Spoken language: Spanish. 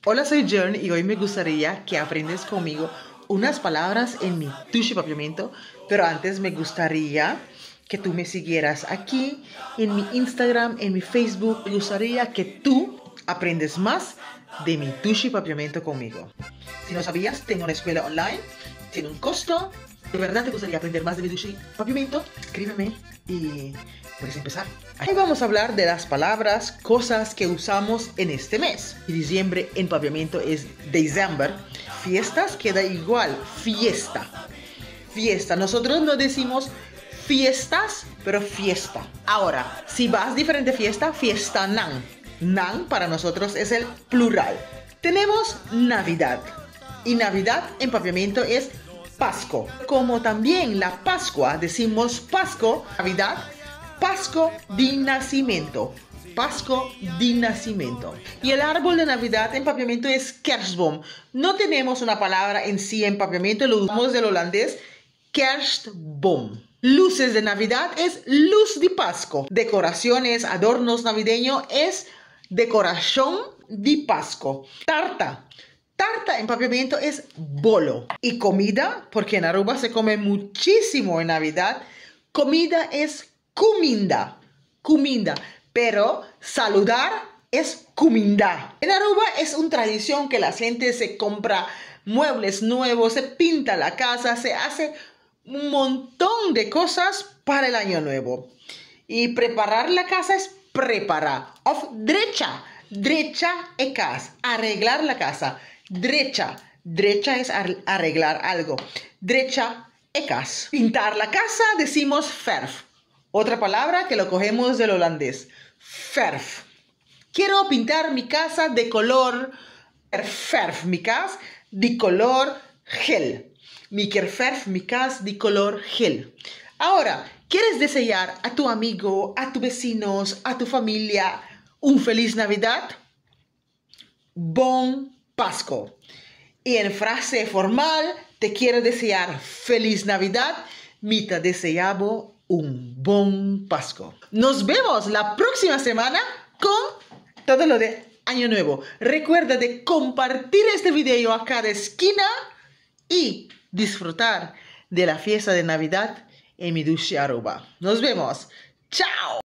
Hola, soy Jern y hoy me gustaría que aprendes conmigo unas palabras en mi Tushi Papiamento, pero antes me gustaría que tú me siguieras aquí en mi Instagram, en mi Facebook. Me gustaría que tú aprendes más de mi Tushi Papiamento conmigo. Si no sabías, tengo una escuela online, tiene un costo. ¿De verdad te gustaría aprender más de mi Tushi Papiamento? Escríbeme y puedes empezar. Hoy vamos a hablar de las palabras, cosas que usamos en este mes. Y diciembre en papiamento es December. Fiestas queda igual, fiesta. Fiesta. Nosotros no decimos fiestas, pero fiesta. Ahora, si vas diferente fiesta, fiesta nan. Nan para nosotros es el plural. Tenemos Navidad. Y Navidad en papiamento es Pasco. Como también la Pascua, decimos Pasco, Navidad, Pasco di nacimiento. Pasco di nacimiento. Y el árbol de Navidad en papiamento es Kerstboom. No tenemos una palabra en sí en papiamento, lo usamos del holandés Kerstboom. Luces de Navidad es luz de Pasco. Decoraciones, adornos navideños es decoración de Pasco. Tarta. Tarta en papiamento es bolo. Y comida, porque en Aruba se come muchísimo en Navidad, comida es cuminda. Cuminda. Pero saludar es cuminda. En Aruba es una tradición que la gente se compra muebles nuevos, se pinta la casa, se hace un montón de cosas para el año nuevo. Y preparar la casa es preparar. Of drecha. Drecha es casa. Arreglar la casa. Drecha. Drecha es arreglar algo. Drecha es casa. Pintar la casa decimos verf. Otra palabra que lo cogemos del holandés. Verf. Quiero pintar mi casa de color verf. Mi casa de color gel. Mi verf, mi casa de color gel. Ahora, ¿quieres desear a tu amigo, a tus vecinos, a tu familia un feliz Navidad? Bon Pasco. Y en frase formal, te quiero desear feliz Navidad. Mi te deseabo un bon Pasco. Nos vemos la próxima semana con todo lo de Año Nuevo. Recuerda de compartir este video a cada esquina y disfrutar de la fiesta de Navidad en mi Tushi Aruba. Nos vemos. ¡Chao!